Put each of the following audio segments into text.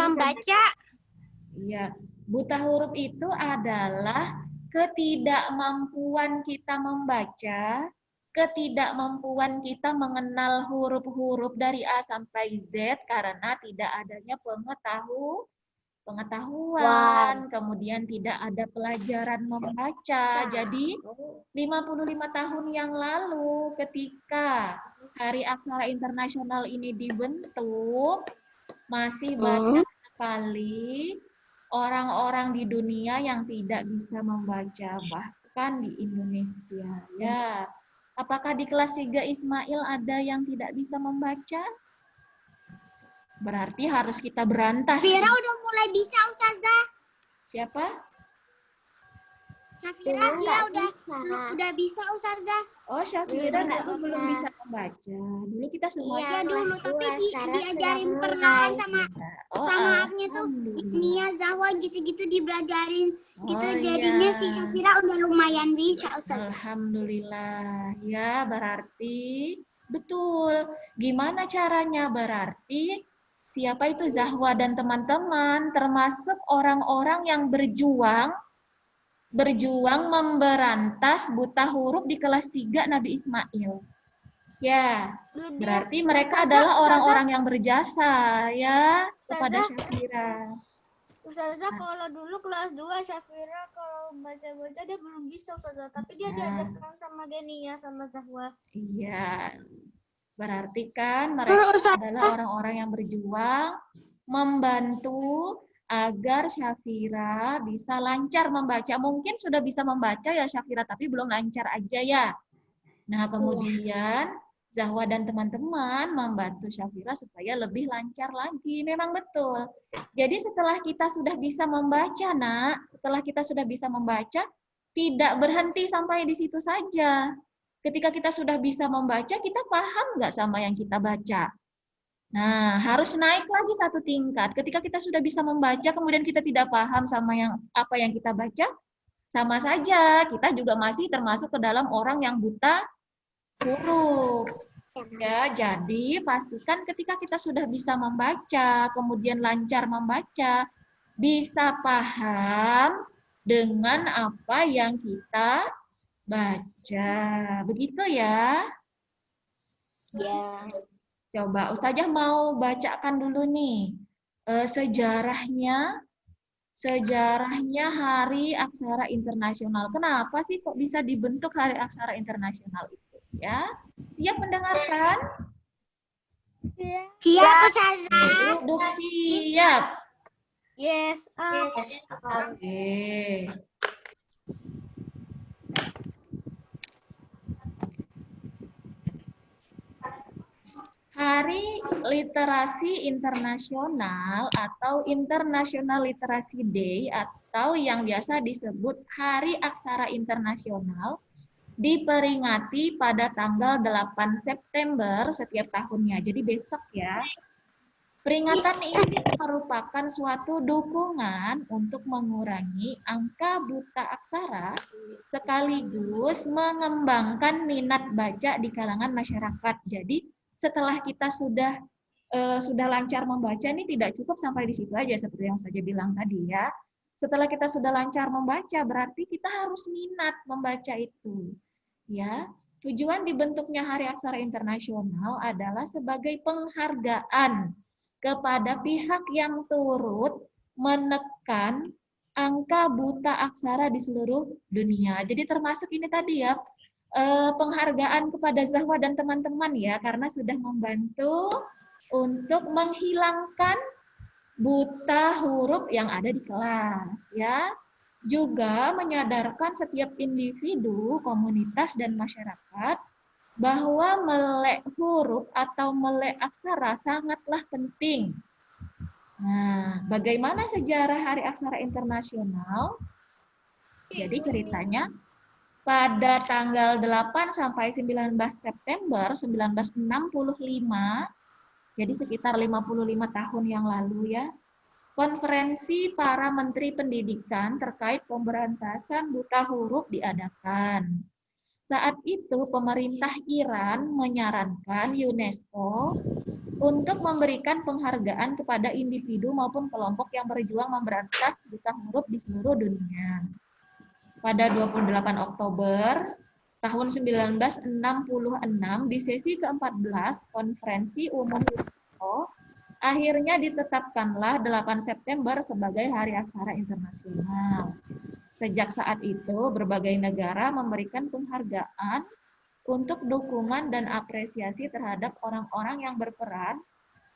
membaca. Iya, buta huruf itu adalah ketidakmampuan kita membaca, ketidakmampuan kita mengenal huruf-huruf dari A sampai Z karena tidak adanya pengetahuan, kemudian tidak ada pelajaran membaca. Jadi 55 tahun yang lalu ketika Hari Aksara Internasional ini dibentuk, masih banyak sekali orang-orang di dunia yang tidak bisa membaca, bahkan di Indonesia. Ya, apakah di kelas 3 Ismail ada yang tidak bisa membaca? Berarti harus kita berantas. Syafira udah mulai bisa, Ustazah. Siapa? Syafira dia udah bisa, Ustazah. Oh, Syafira dulu belum bisa membaca. Dulu kita semua. Iya dulu, tapi diajarin perlahan sama maafnya tuh Nia, Zahwa gitu-gitu dibelajarin. Gitu jadinya si Syafira udah lumayan bisa, Ustazah. Alhamdulillah. Ya, berarti betul. Gimana caranya? Berarti siapa itu Zahwa dan teman-teman, termasuk orang-orang yang berjuang memberantas buta huruf di kelas 3 Nabi Ismail. Ya, berarti mereka adalah orang-orang yang berjasa ya kepada Syafira. Ustazah, kalau dulu kelas 2 Syafira kalau baca-baca dia belum bisa, Ustazah, tapi dia diajarkan sama Denia sama Zahwa. Iya. Berarti kan mereka adalah orang-orang yang berjuang membantu agar Syafira bisa lancar membaca. Mungkin sudah bisa membaca ya Syafira, tapi belum lancar aja ya. Nah, kemudian Zahwa dan teman-teman membantu Syafira supaya lebih lancar lagi. Memang betul. Jadi setelah kita sudah bisa membaca, Nak, setelah kita sudah bisa membaca, tidak berhenti sampai di situ saja. Ketika kita sudah bisa membaca, kita paham nggak sama yang kita baca? Nah, harus naik lagi satu tingkat. Ketika kita sudah bisa membaca, kemudian kita tidak paham sama apa yang kita baca, sama saja kita juga masih termasuk ke dalam orang yang buta huruf. Ya, jadi pastikan ketika kita sudah bisa membaca, kemudian lancar membaca, bisa paham dengan apa yang kita baca. Begitu ya? Ya. Coba Ustazah mau bacakan dulu nih sejarahnya Hari Aksara Internasional. Kenapa sih kok bisa dibentuk Hari Aksara Internasional itu? Ya, siap mendengarkan? Siap, Ustazah. Duduk siap. Yes. Oke. Hari Literasi Internasional atau International Literacy Day atau yang biasa disebut Hari Aksara Internasional diperingati pada tanggal 8 September setiap tahunnya. Jadi besok ya. Peringatan ini merupakan suatu dukungan untuk mengurangi angka buta aksara sekaligus mengembangkan minat baca di kalangan masyarakat. Jadi setelah kita sudah lancar membaca, ini tidak cukup sampai di situ aja seperti yang saya bilang tadi ya. Setelah kita sudah lancar membaca, berarti kita harus minat membaca itu. Ya, tujuan dibentuknya Hari Aksara Internasional adalah sebagai penghargaan kepada pihak yang turut menekan angka buta aksara di seluruh dunia. Jadi termasuk ini tadi ya, penghargaan kepada Zahwa dan teman-teman ya, karena sudah membantu untuk menghilangkan buta huruf yang ada di kelas ya. Juga menyadarkan setiap individu, komunitas, dan masyarakat bahwa melek huruf atau melek aksara sangatlah penting. Nah, bagaimana sejarah Hari Aksara Internasional? Jadi ceritanya, pada tanggal 8 sampai 19 September 1965, jadi sekitar 55 tahun yang lalu ya, konferensi para menteri pendidikan terkait pemberantasan buta huruf diadakan. Saat itu pemerintah Iran menyarankan UNESCO untuk memberikan penghargaan kepada individu maupun kelompok yang berjuang memberantas buta huruf di seluruh dunia. Pada 28 Oktober tahun 1966 di sesi ke-14 Konferensi Umum UNESCO, akhirnya ditetapkanlah 8 September sebagai Hari Aksara Internasional. Sejak saat itu, berbagai negara memberikan penghargaan untuk dukungan dan apresiasi terhadap orang-orang yang berperan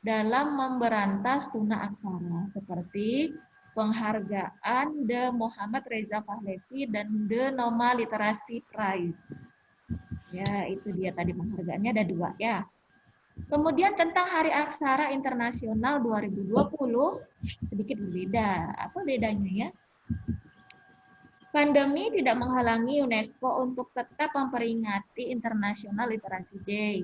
dalam memberantas tuna aksara, seperti penghargaan The Muhammad Reza Pahlavi dan The Noma Literasi Prize. Ya, itu dia tadi penghargaannya ada 2 ya. Kemudian tentang Hari Aksara Internasional 2020 sedikit berbeda. Apa bedanya ya? Pandemi tidak menghalangi UNESCO untuk tetap memperingati International Literacy Day.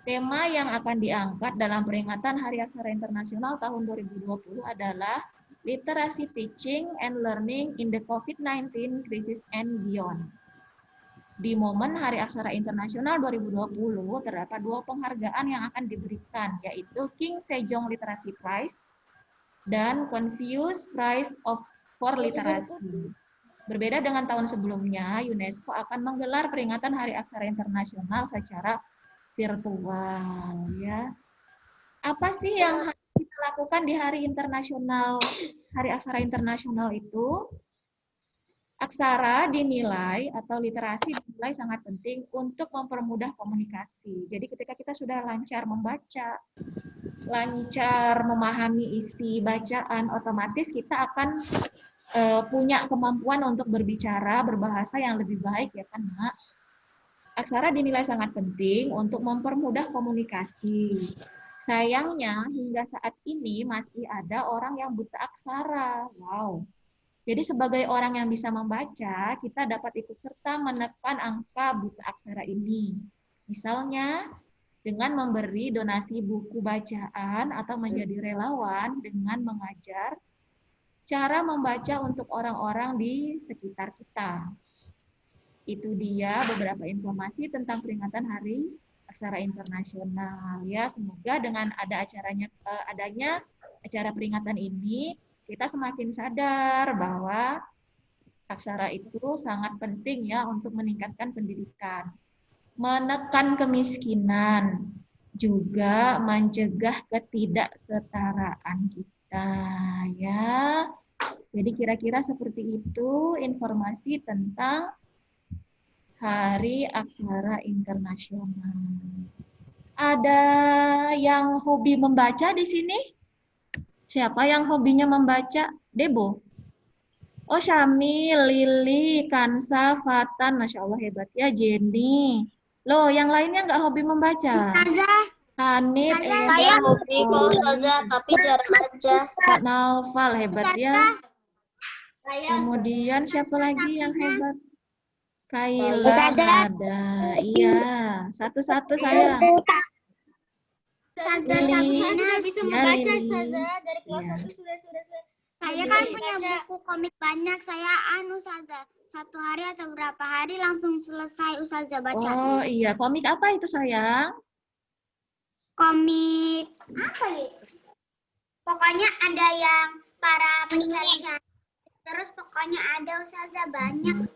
Tema yang akan diangkat dalam peringatan Hari Aksara Internasional tahun 2020 adalah Literary Teaching and Learning in the COVID-19 Crisis and Beyond. Di momen Hari Aksara Internasional 2020, terdapat 2 penghargaan yang akan diberikan, yaitu King Sejong Literary Prize dan Confucius Prize for Literacy. Berbeda dengan tahun sebelumnya, UNESCO akan menggelar peringatan Hari Aksara Internasional secara virtual. Ya. Apa sih yang harus kita lakukan di Hari Aksara Internasional itu? Aksara dinilai atau literasi dinilai sangat penting untuk mempermudah komunikasi. Jadi ketika kita sudah lancar membaca, lancar memahami isi bacaan, otomatis kita akan punya kemampuan untuk berbicara, berbahasa yang lebih baik, ya kan, Mak? Aksara dinilai sangat penting untuk mempermudah komunikasi. Sayangnya, hingga saat ini masih ada orang yang buta aksara. Wow. Jadi sebagai orang yang bisa membaca, kita dapat ikut serta menekan angka buta aksara ini. Misalnya, dengan memberi donasi buku bacaan atau menjadi relawan dengan mengajar cara membaca untuk orang-orang di sekitar kita. Itu dia beberapa informasi tentang peringatan Hari Aksara Internasional. Ya, semoga dengan adanya acara peringatan ini, kita semakin sadar bahwa aksara itu sangat penting ya untuk meningkatkan pendidikan, menekan kemiskinan, juga mencegah ketidaksetaraan kita. Ya, jadi kira-kira seperti itu informasi tentang Hari Aksara Internasional. Ada yang hobi membaca di sini? Siapa yang hobinya membaca? Debo? Oh, Syamil, Lili, Kansa, Fatan, Masya Allah hebat ya, Jenny. Loh, yang lainnya nggak hobi membaca? Hanif, Saya hobi kok Ustazah, tapi jarang aja. Kak Naufal hebat ya. Kemudian siapa lagi yang hebat? Kaila ada. Iya, satu-satu saya. Lili sudah bisa membaca, Lili. Ustazah. Dari kelas 1 sudah Saya kan punya buku komik banyak. Saya Ustazah. 1 hari atau berapa hari langsung selesai Ustazah baca. Oh iya, komik apa itu sayang? Komik apa ya? Pokoknya ada yang para pencari syariat. Terus pokoknya ada Ustazah banyak.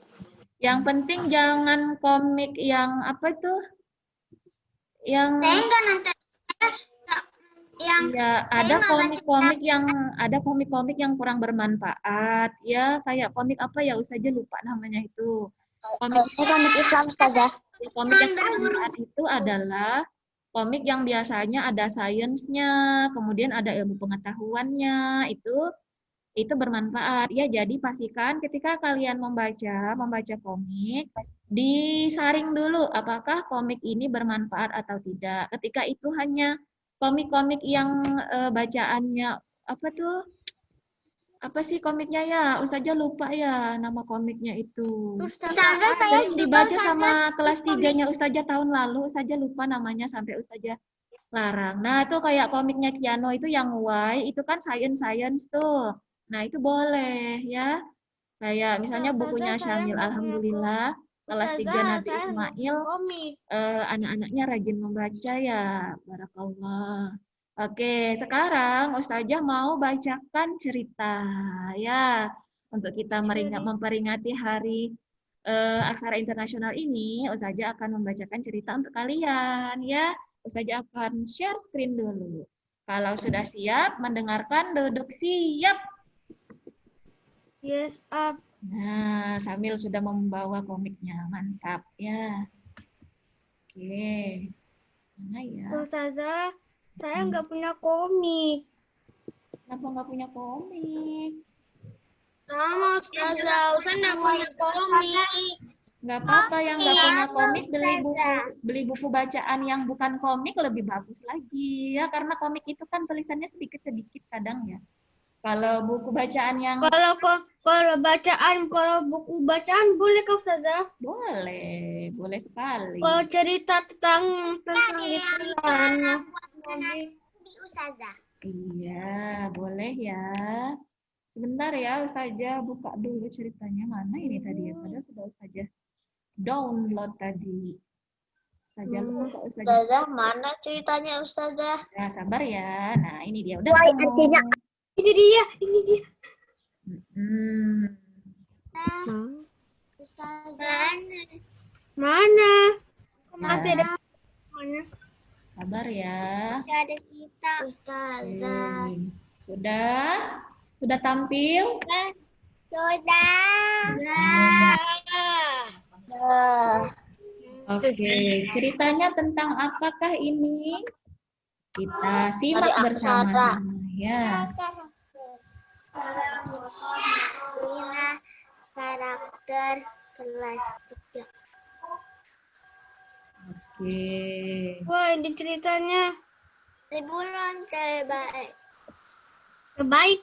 Yang penting jangan komik yang apa tuh? Yang Saya enggak nonton yang ya, ada komik-komik yang kurang bermanfaat. Ya, kayak komik apa ya? Ustazah lupa namanya itu. Komik Islam Ustazah. komik yang bermanfaat itu adalah komik yang biasanya ada sainsnya, kemudian ada ilmu pengetahuannya, itu bermanfaat. Ya, jadi pastikan ketika kalian membaca komik, disaring dulu apakah komik ini bermanfaat atau tidak. Ketika itu hanya komik-komik yang bacaannya apa sih komiknya ya? Ustazah lupa ya nama komiknya itu. Ustazah saya Yang juga dibaca sama kelas 3-nya Ustazah tahun lalu, Ustazah lupa namanya sampai Ustazah larang. Nah, itu kayak komiknya Kiano itu yang Y, itu kan science tuh. Nah, itu boleh ya. Kayak misalnya bukunya Syamil, alhamdulillah. kelas 3 Ustazah, Nabi saya Ismail komik. anak-anaknya rajin membaca ya. Barakallah. Oke, sekarang Ustazah mau bacakan cerita ya. Untuk kita memperingati hari Aksara Internasional ini, Ustazah akan membacakan cerita untuk kalian ya. Ustazah akan share screen dulu. Kalau sudah siap mendengarkan, duduk siap. Yes, up. Nah, sambil sudah membawa komiknya, mantap ya. Oke, mana ya? Ustazah, saya nggak punya komik. Kenapa nggak punya komik? Sama Ustazah, Ustazah nggak punya komik. Nggak apa-apa yang nggak punya komik, beli buku bacaan yang bukan komik lebih bagus lagi ya, karena komik itu kan tulisannya sedikit-sedikit kadang ya. Kalau buku bacaan yang Kalau buku bacaan boleh ke Ustazah? boleh sekali. Kalau cerita tentang Di Ustazah. Iya, boleh ya. Sebentar ya, Ustazah buka dulu ceritanya. Mana ini tadi ya? Padahal sudah Ustazah download tadi. Ustazah lupa, Ustazah. Ustazah, mana ceritanya Ustazah? Nah, sabar ya. Nah, ini dia. Udah ketemu. ini dia. Ustazah. Mana? Nah, Masih ada mana? sabar ya. Ada kita. Ustazah. Oke. Sudah tampil? Oke, ceritanya tentang apakah ini? Kita simak Hari bersama-sama ya. Lina karakter kelas 3. Oke. Wah, ini ceritanya. Liburan terbaik. Kebaik.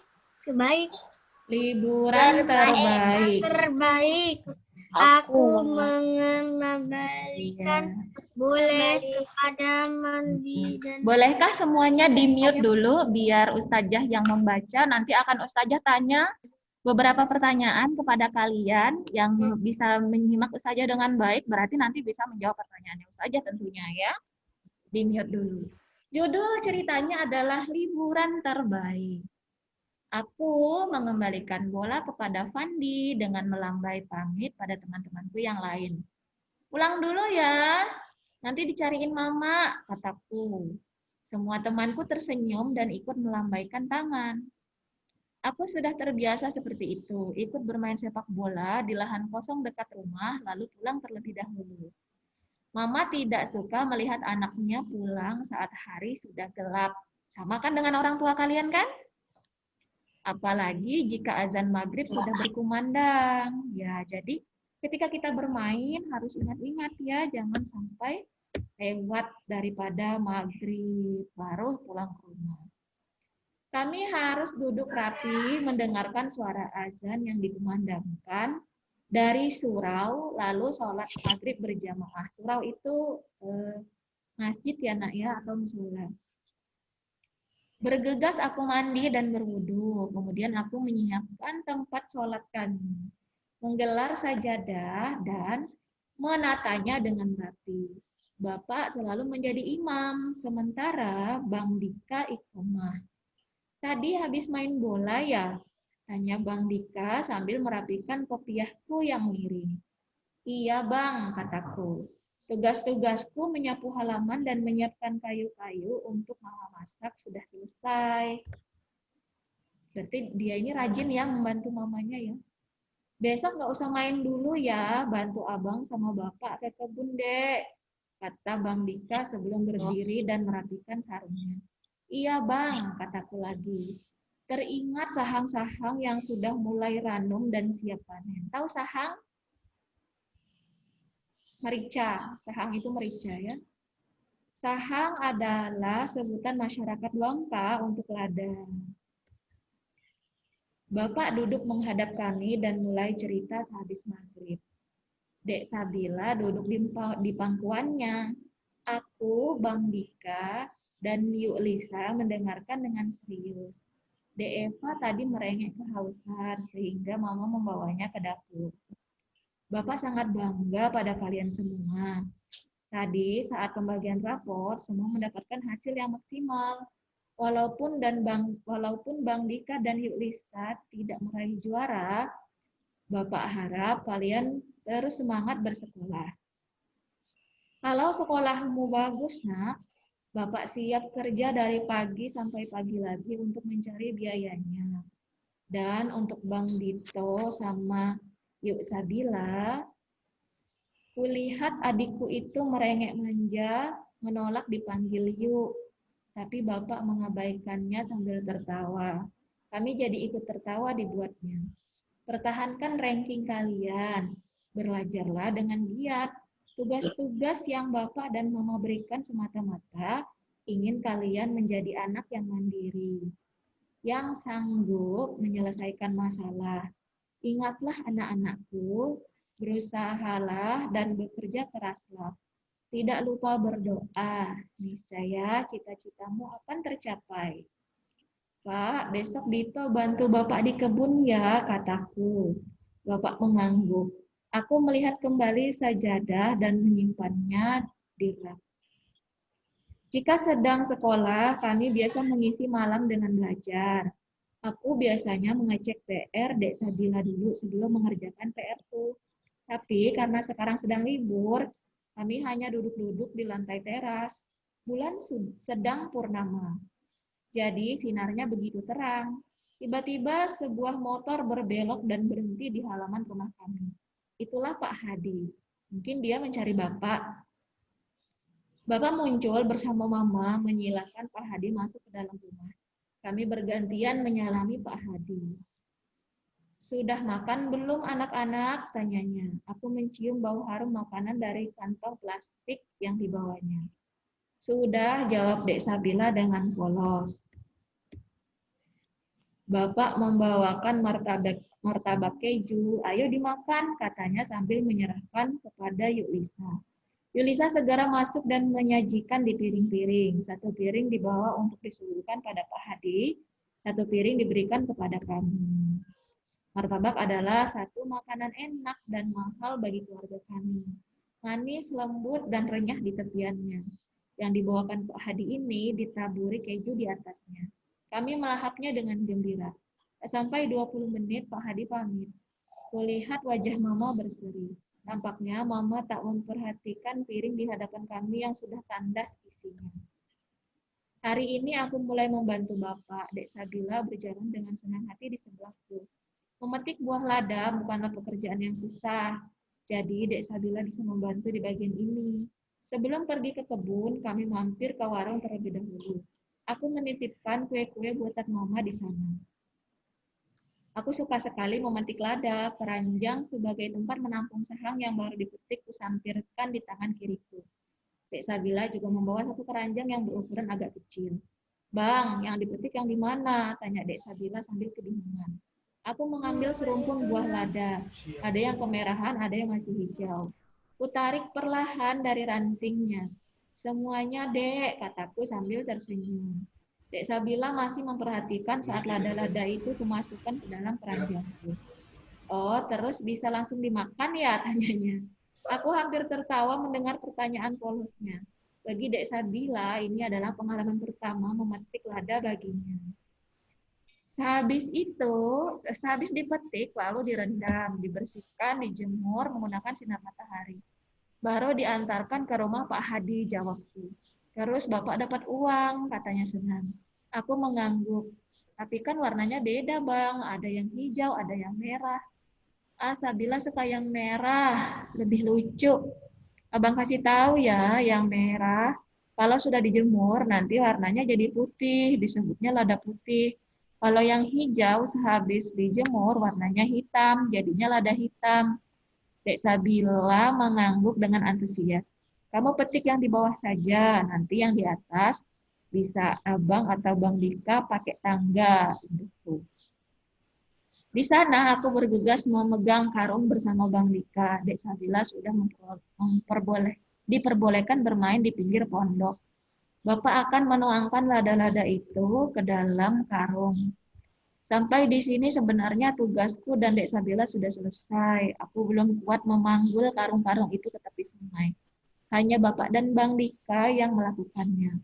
Liburan terbaik. Terbaik. Aku mengembalikan boleh kepada mandi dan Bolehkah semuanya di-mute dulu biar Ustazah yang membaca, nanti akan Ustazah tanya beberapa pertanyaan kepada kalian yang bisa menyimak Ustazah dengan baik, berarti nanti bisa menjawab pertanyaannya Ustazah tentunya ya. Di-mute dulu. Judul ceritanya adalah Liburan Terbaik. Aku mengembalikan bola kepada Fandi dengan melambai pamit pada teman-temanku yang lain. Pulang dulu ya, nanti dicariin mama, kataku. Semua temanku tersenyum dan ikut melambaikan tangan. Aku sudah terbiasa seperti itu, ikut bermain sepak bola di lahan kosong dekat rumah, lalu pulang terlebih dahulu. Mama tidak suka melihat anaknya pulang saat hari sudah gelap. Sama kan dengan orang tua kalian kan? Apalagi jika azan maghrib sudah berkumandang. Ya, jadi ketika kita bermain harus ingat-ingat ya, jangan sampai lewat daripada maghrib baru pulang ke rumah. Kami harus duduk rapi mendengarkan suara azan yang dikumandangkan dari surau, lalu sholat maghrib berjamaah. Surau itu masjid ya nak ya, atau musola. Bergegas aku mandi dan berwudu, kemudian aku menyiapkan tempat sholat kami, menggelar sajadah dan menatanya dengan rapi. Bapak selalu menjadi imam, sementara Bang Dika iqomah. Tadi habis main bola ya? Tanya Bang Dika sambil merapikan kopiahku yang miring. Iya Bang, kataku. Tugas-tugasku menyapu halaman dan menyiapkan kayu-kayu untuk mama masak sudah selesai. Berarti dia ini rajin ya membantu mamanya ya. Besok nggak usah main dulu ya, bantu abang sama bapak ke kebun dek, kata Bang Dika sebelum berdiri dan merapikan sarungnya. Iya bang, kataku lagi. Teringat sahang-sahang yang sudah mulai ranum dan siap panen. Tahu sahang? Merica, sahang itu merica ya. Sahang adalah sebutan masyarakat Bangka untuk ladang. Bapak duduk menghadap kami dan mulai cerita sehabis maghrib. Dek Sabila duduk di pangkuannya. Aku, Bang Dika, dan Yuk Lisa mendengarkan dengan serius. Dek Eva tadi merengek kehausan sehingga mama membawanya ke dapur. Bapak sangat bangga pada kalian semua. Tadi saat pembagian rapor, semua mendapatkan hasil yang maksimal. Walaupun Bang Dika dan Yulisa tidak meraih juara, Bapak harap kalian terus semangat bersekolah. Kalau sekolahmu bagus, Nak, Bapak siap kerja dari pagi sampai pagi lagi untuk mencari biayanya. Dan untuk Bang Dito sama Yuk Sabila, kulihat adikku itu merengek manja, menolak dipanggil Yuk. Tapi Bapak mengabaikannya sambil tertawa. Kami jadi ikut tertawa dibuatnya. Pertahankan ranking kalian. Belajarlah dengan giat. Tugas-tugas yang Bapak dan Mama berikan semata-mata ingin kalian menjadi anak yang mandiri, yang sanggup menyelesaikan masalah. Ingatlah anak-anakku, berusahalah dan bekerja keraslah. Tidak lupa berdoa, niscaya cita-citamu akan tercapai. Pak, besok Dito bantu Bapak di kebun ya, kataku. Bapak mengangguk. Aku melihat kembali sajadah dan menyimpannya di rak. Jika sedang sekolah, kami biasa mengisi malam dengan belajar. Aku biasanya mengecek PR Dek Sabila dulu sebelum mengerjakan PR-ku. Tapi karena sekarang sedang libur, kami hanya duduk-duduk di lantai teras. Bulan sedang purnama. Jadi sinarnya begitu terang. Tiba-tiba sebuah motor berbelok dan berhenti di halaman rumah kami. Itulah Pak Hadi. Mungkin dia mencari Bapak. Bapak muncul bersama Mama menyilakan Pak Hadi masuk ke dalam rumah. Kami bergantian menyalami Pak Hadi. Sudah makan belum anak-anak? Tanyanya. Aku mencium bau harum makanan dari kantong plastik yang dibawanya. Sudah, jawab Dek Sabila dengan polos. Bapak membawakan martabak keju. Ayo dimakan, katanya sambil menyerahkan kepada Yulisa. Yulisa segera masuk dan menyajikan di piring-piring. Satu piring dibawa untuk disuguhkan pada Pak Hadi, satu piring diberikan kepada kami. Martabak adalah satu makanan enak dan mahal bagi keluarga kami. Manis, lembut, dan renyah di tepiannya. Yang dibawakan Pak Hadi ini ditaburi keju di atasnya. Kami melahapnya dengan gembira. Sampai 20 menit Pak Hadi pamit. Kulihat wajah Mama berseri. Tampaknya Mama tak memperhatikan piring di hadapan kami yang sudah tandas isinya. Hari ini aku mulai membantu Bapak. Dek Sabila berjalan dengan senang hati di sebelahku. Memetik buah lada bukanlah pekerjaan yang susah. Jadi Dek Sabila bisa membantu di bagian ini. Sebelum pergi ke kebun, kami mampir ke warung terlebih dahulu. Aku menitipkan kue-kue buatan Mama di sana. Aku suka sekali memetik lada, keranjang sebagai tempat menampung sarang yang baru dipetik kusampirkan di tangan kiriku. Dek Sabila juga membawa satu keranjang yang berukuran agak kecil. Bang, yang dipetik yang di mana? Tanya Dek Sabila sambil kebingungan. Aku mengambil serumpun buah lada. Ada yang kemerahan, ada yang masih hijau. Kutarik perlahan dari rantingnya. Semuanya, Dek, kataku sambil tersenyum. Dek Sabila masih memperhatikan saat lada-lada itu kumasukkan ke dalam keranjangku. Oh, terus bisa langsung dimakan ya? Tanyanya. Aku hampir tertawa mendengar pertanyaan polosnya. Bagi Dek Sabila, ini adalah pengalaman pertama memetik lada baginya. Sehabis dipetik, lalu direndam, dibersihkan, dijemur menggunakan sinar matahari. Baru diantarkan ke rumah Pak Hadi, jawabku. Terus Bapak dapat uang, katanya senang. Aku mengangguk. Tapi kan warnanya beda, Bang. Ada yang hijau, ada yang merah. Sabila suka yang merah, lebih lucu. Abang kasih tahu ya, yang merah. Kalau sudah dijemur, nanti warnanya jadi putih, disebutnya lada putih. Kalau yang hijau sehabis dijemur, warnanya hitam, jadinya lada hitam. Dek Sabila mengangguk dengan antusias. Kamu petik yang di bawah saja, nanti yang di atas bisa Abang atau Bang Dika pakai tangga. Di sana aku bergegas memegang karung bersama Bang Dika. Dek Sabila sudah diperbolehkan bermain di pinggir pondok. Bapak akan menuangkan lada-lada itu ke dalam karung. Sampai di sini sebenarnya tugasku dan Dek Sabila sudah selesai. Aku belum kuat memanggul karung-karung itu ke tepi sungai. Hanya Bapak dan Bang Dika yang melakukannya.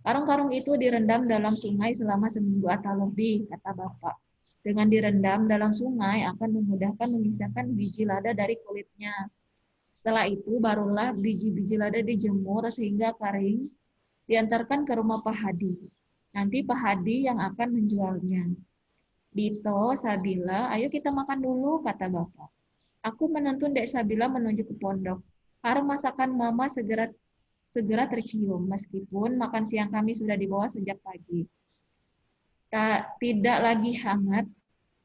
Karung-karung itu direndam dalam sungai selama seminggu atau lebih, kata Bapak. Dengan direndam dalam sungai akan memudahkan memisahkan biji lada dari kulitnya. Setelah itu barulah biji-biji lada dijemur sehingga kering, diantarkan ke rumah Pak Hadi. Nanti Pak Hadi yang akan menjualnya. Dito, Sabila, ayo kita makan dulu, kata Bapak. Aku menuntun Dek Sabila menuju ke pondok. Harum masakan Mama segera tercium, meskipun makan siang kami sudah dibawa sejak pagi. Tidak lagi hangat,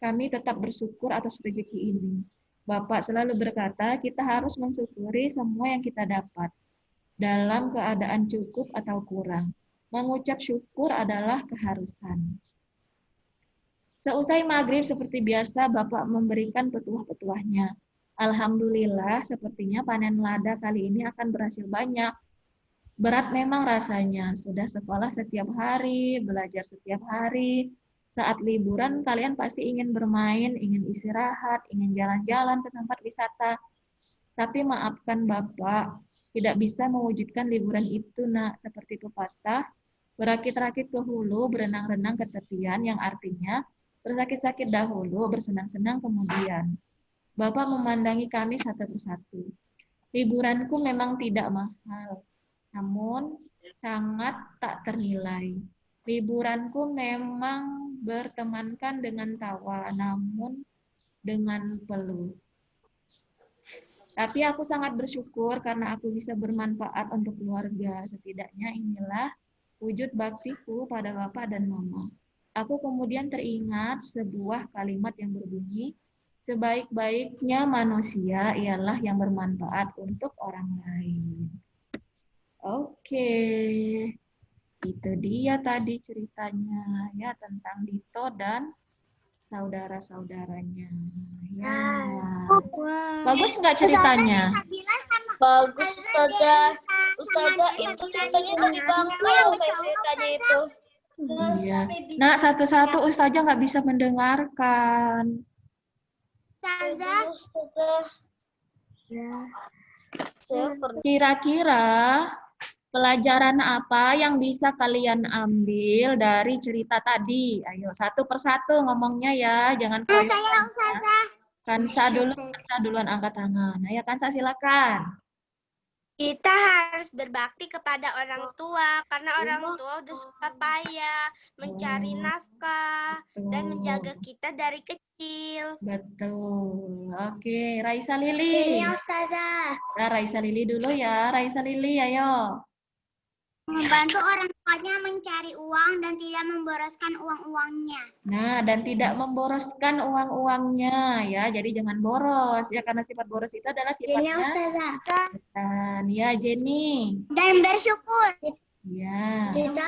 kami tetap bersyukur atas rezeki ini. Bapak selalu berkata, kita harus mensyukuri semua yang kita dapat, dalam keadaan cukup atau kurang. Mengucap syukur adalah keharusan. Seusai maghrib seperti biasa, Bapak memberikan petuah-petuahnya. Alhamdulillah, sepertinya panen lada kali ini akan berhasil banyak. Berat memang rasanya, sudah sekolah setiap hari, belajar setiap hari. Saat liburan, kalian pasti ingin bermain, ingin istirahat, ingin jalan-jalan ke tempat wisata. Tapi maafkan Bapak, tidak bisa mewujudkan liburan itu, Nak. Seperti pepatah, berakit-rakit ke hulu, berenang-renang ke tepian, yang artinya bersakit-sakit dahulu, bersenang-senang kemudian. Bapak memandangi kami satu persatu. Liburanku memang tidak mahal, namun sangat tak ternilai. Liburanku memang bertemankan dengan tawa, namun dengan peluh. Tapi aku sangat bersyukur karena aku bisa bermanfaat untuk keluarga. Setidaknya inilah wujud baktiku pada Bapak dan Mama. Aku kemudian teringat sebuah kalimat yang berbunyi, sebaik-baiknya manusia ialah yang bermanfaat untuk orang lain. Oke, itu dia tadi ceritanya ya tentang Dito dan saudara-saudaranya. Ya. Bagus nggak ceritanya? Bagus, Ustazah. Ustazah, itu ceritanya tadi bangku yang Febri tadi itu. Iya. Nah, satu-satu Ustazah nggak bisa mendengarkan. Ustazah. Ya. Saya pernah. Kira-kira pelajaran apa yang bisa kalian ambil dari cerita tadi? Ayo, satu persatu ngomongnya ya, jangan Saya Ustazah. Kansa duluan angkat tangan. Ayo Kansa silakan. Kita harus berbakti kepada orang tua karena orang tua udah suka payah mencari nafkah dan menjaga kita dari kecil. Betul. Oke, Raisa Lili. Ini Ustazah. Nah, Raisa Lili dulu ya. Raisa Lili, ayo. Membantu orang tuanya mencari uang dan tidak memboroskan uang-uangnya. Nah, dan tidak memboroskan uang-uangnya ya. Jadi jangan boros ya karena sifat boros itu adalah sifatnya Ustazah. setan. Ya, Jenny. Dan bersyukur. Ya. Kita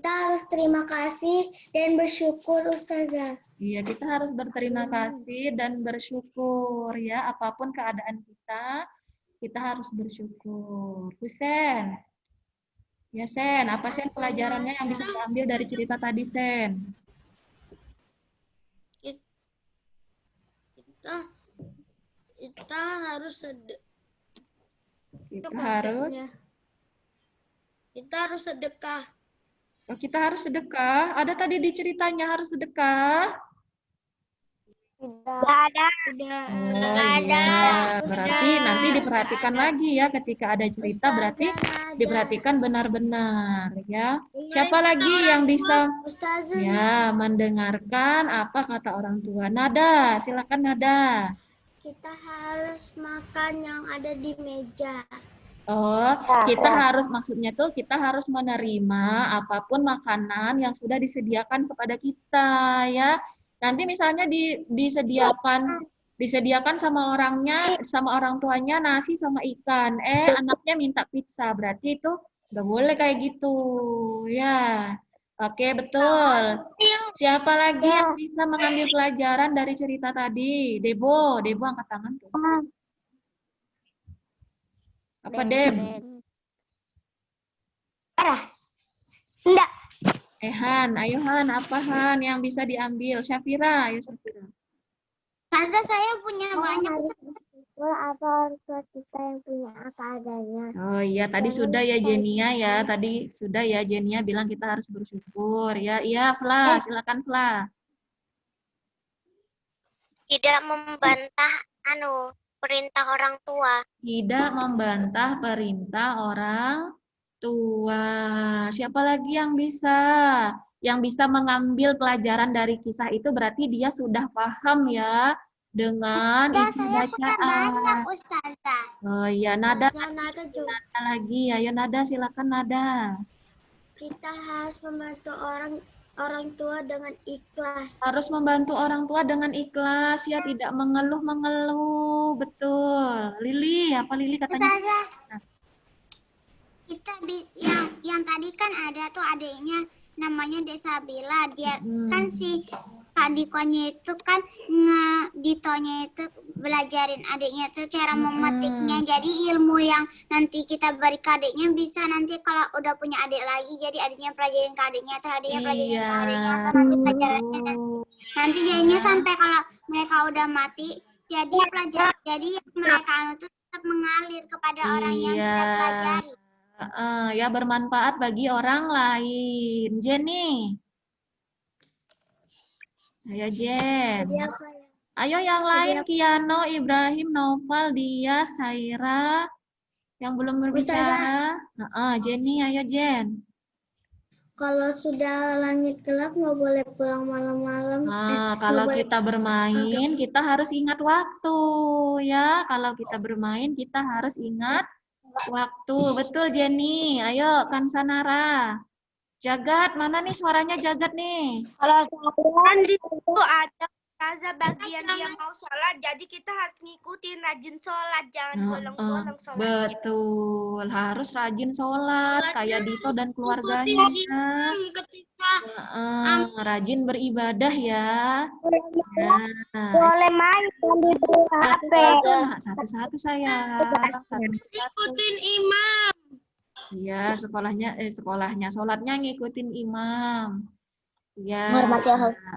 harus terima kasih dan bersyukur Ustazah. Iya, kita harus berterima kasih dan bersyukur ya. Apapun keadaan kita harus bersyukur. Husen. Ya, Sen. Apa Sen pelajarannya yang bisa diambil dari cerita tadi, Sen? Kita harus sedekah. Oh, kita harus sedekah. Ada tadi di ceritanya harus sedekah. Tidak ada. Oh iya, berarti nanti diperhatikan lagi ya ketika ada cerita berarti diperhatikan benar-benar ya. Siapa lagi yang bisa ya mendengarkan apa kata orang tua? Nada, silakan Nada. Kita harus makan yang ada di meja. Oh, kita harus maksudnya tuh kita harus menerima apapun makanan yang sudah disediakan kepada kita ya. Nanti misalnya disediakan sama orang tuanya nasi sama ikan. Anaknya minta pizza, berarti itu nggak boleh kayak gitu. Ya. Oke, betul. Siapa lagi yang bisa mengambil pelajaran dari cerita tadi? Debo angkat tangan tuh. Apa, Deb? Enggak. Han, ayo Han, apa Han yang bisa diambil? Syafira, ayo Syafira. Ustazah, saya punya banyak. Apa orang tua kita yang punya apa adanya? Oh iya, tadi sudah ya Jenia ya. Tadi sudah ya Jenia bilang kita harus bersyukur. Ya, iya Fla, silakan Fla. Tidak membantah perintah orang tua. Tidak membantah perintah orang tua. Siapa lagi yang bisa? Yang bisa mengambil pelajaran dari kisah itu berarti dia sudah paham ya dengan isi Saya punya banyak, bacaan. Ustazah. Oh iya, Nada Nada juga. lagi. Ayo Nada, silakan Nada. Kita harus membantu orang tua dengan ikhlas. Harus membantu orang tua dengan ikhlas ya, tidak mengeluh-mengeluh. Betul. Lili, apa Lili katanya? Ustazah, kita yang tadi kan ada tuh adiknya namanya Desabila. Dia kan si Kak Dikonya itu kan Ditonya itu belajarin adiknya tuh cara memetiknya. Jadi ilmu yang nanti kita beri ke adiknya bisa nanti kalau udah punya adik lagi, jadi adiknya pelajarin ke adiknya, terus adiknya pelajarin ke adiknya, terus nanti pelajarannya nanti jadinya sampai kalau mereka udah mati, jadi jadi mereka itu tetap mengalir kepada orang yang kita pelajari. Ya bermanfaat bagi orang lain. Jenny. Ayo Jen. Ayo yang lain, Kiano, Ibrahim, Noval, Dia, Saira. Yang belum berbicara. Jenny, ayo Jen. Kalau sudah langit gelap nggak boleh pulang malam-malam. Kalau kita bermain, kita harus ingat waktu ya. Kalau kita bermain, kita harus ingat waktu. Betul Jenny. Ayo Kansanara. Jagat, mana nih suaranya Jagat nih? Kalau kan di situ ada Ustazah bagian dia mau sholat, jadi kita harus ngikutin rajin sholat, jangan bolong-bolong sholat. Betul, harus rajin sholat kayak Dito dan keluarganya. Rajin beribadah ya. Boleh main di HP. Satu-satu saya. Ikutin imam. Iya, sekolahnya sholatnya ngikutin imam. Ya,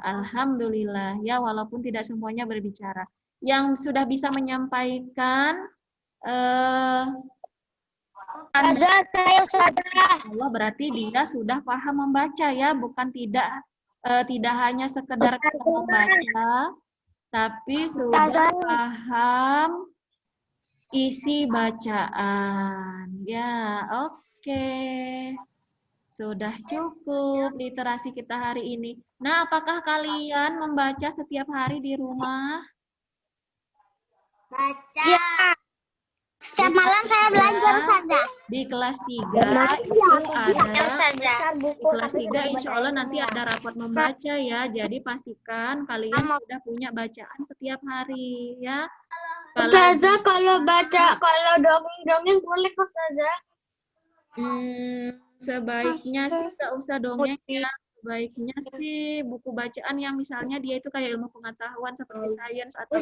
alhamdulillah ya, walaupun tidak semuanya berbicara. Yang sudah bisa menyampaikan Allah berarti dia sudah paham membaca ya, bukan tidak hanya sekedar membaca, tapi sudah paham isi bacaan. Ya, oke. Sudah cukup literasi kita hari ini. Nah, apakah kalian membaca setiap hari di rumah? Baca. Ya. Setiap malam saya belajar saja. Di kelas 3 itu ada. Di kelas 3 insya Allah nanti ada rapat membaca ya. Jadi pastikan kalian sudah punya bacaan setiap hari ya. Ustazah, kalau dongeng boleh kok Ustazah? Sebaiknya sih nggak usah dongeng ya. Sebaiknya sih buku bacaan yang misalnya dia itu kayak ilmu pengetahuan seperti sains atau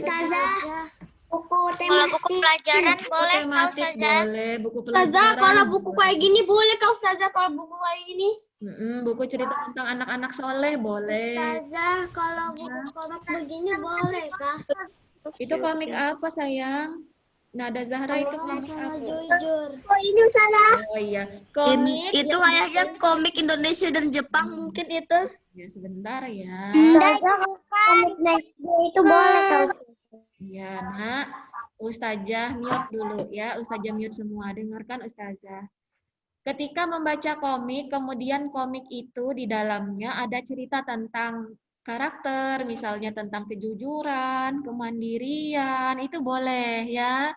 Buku Kalau buku pelajaran boleh kak tematik Ustazah. boleh, buku Ustazah, pelajaran. kalau buku kayak gini boleh kak Ustazah? Kalau buku kayak gini? Buku cerita tentang anak-anak soleh boleh. Ustazah, kalau buku komik begini boleh kah? Itu komik apa sayang? Nada Zahra itu komik apa? Jujur. Oh ini Ustazah. Oh iya, komik Itu kayaknya komik Indonesia dan Jepang mungkin itu. ya sebentar ya. Ustazah, komik next day itu boleh kak Ustazah? Ya, Nak. Ustazah mute dulu ya. Ustazah mute semua. Dengarkan Ustazah. Ketika membaca komik, kemudian komik itu di dalamnya ada cerita tentang karakter, misalnya tentang kejujuran, kemandirian, itu boleh ya.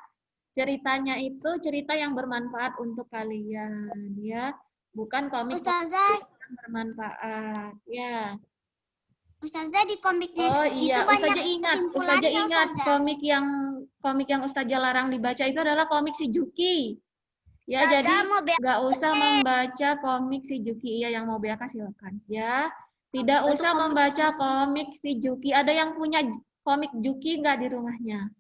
Ceritanya itu cerita yang bermanfaat untuk kalian ya. Bukan komik Ustazah, yang bermanfaat ya. Ustazah di komik Oh next iya, itu Ustazah banyak ingat kesimpulannya, Ustazah. komik yang Ustazah larang dibaca itu adalah komik si Juki. Ya, Ustazah jadi mau nggak usah membaca komik si Juki. Iya, yang mau BK silakan. Ya, tidak usah membaca komik si Juki. Ada yang punya komik Juki nggak di rumahnya?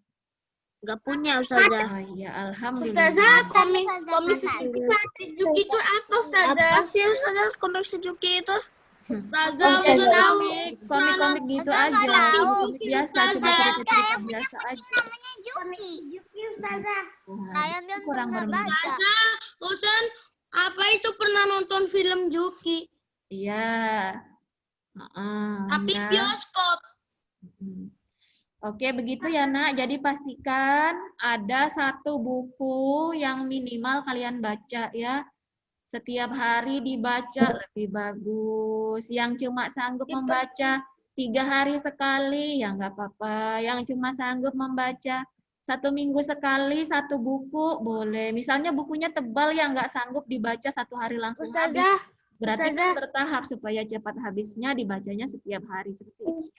Nggak punya Ustazah. Oh iya, alhamdulillah. Ustazah, komik Ustazah, Suzuki itu apa Ustazah? Apa sih Ustazah komik Suzuki itu? Ustazah Oke, udah tahu. komik gitu aja, komik biasa, cuma cerita-cerita biasa aja. Juki Ustazah. Nah, itu kurang bermanfaat. Ustazah, Usen, apa itu pernah nonton film Juki? Iya. Tapi Ya. bioskop. Oke, begitu ya, Nak. Jadi pastikan ada satu buku yang minimal kalian baca ya. Setiap hari dibaca lebih bagus. Yang cuma sanggup membaca 3 hari sekali, ya nggak apa-apa. Yang cuma sanggup membaca 1 minggu sekali, 1 buku, boleh. Misalnya bukunya tebal, ya nggak sanggup dibaca 1 hari langsung habis. Berarti kan bertahap supaya cepat habisnya, dibacanya setiap hari. Seperti itu.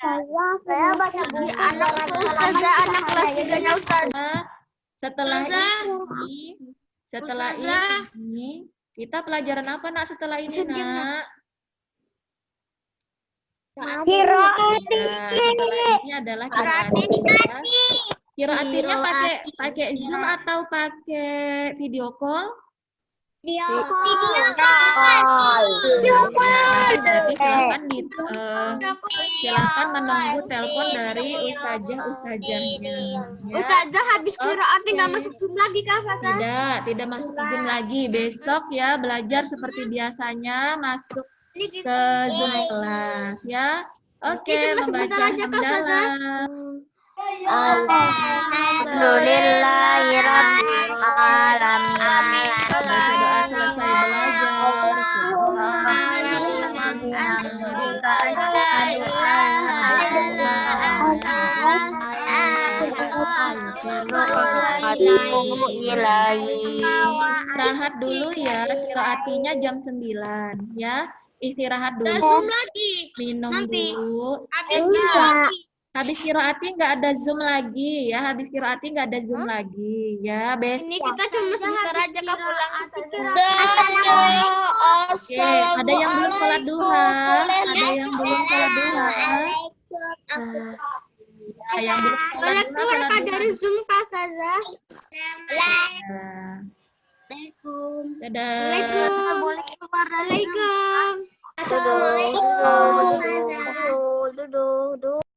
Saya baca buku Ustazah, anak kelas 3-nya Ustazah. Nah, setelah ini, kita pelajaran apa, Nak, setelah ini, Nak? Qiraati. Nah, setelah ini adalah qiraati. Qiraatinya pakai Zoom atau pakai video call? Video Jadi silahkan menunggu telepon dari ustazahnya. Ya. Ustazah habis qiraati nggak masuk Zoom lagi Kak Fatah? Tidak masuk Zoom lagi. Besok ya belajar seperti biasanya masuk ke Zoom kelas ya. Oke, membaca hamdalah. Alhamdulillahirabbil alamin. Baca doa selesai belajar. Istirahat dulu ya, qiraatinya jam 9 ya. Istirahat dulu. Zoom lagi. Minum dulu. Habis qiraati. Habis qiraati nggak ada Zoom lagi ya. Habis qiraati nggak ada Zoom lagi ya. Besok. Ini kita cuma sebentar aja Kak pulang. Oke, ada yang belum sholat duha? Ada yang belum sholat duha? Yang belum sholat duha, sholat duha. Dari Zoom Kak Ustazah. Dadah. Waalaikumsalam. Assalamualaikum.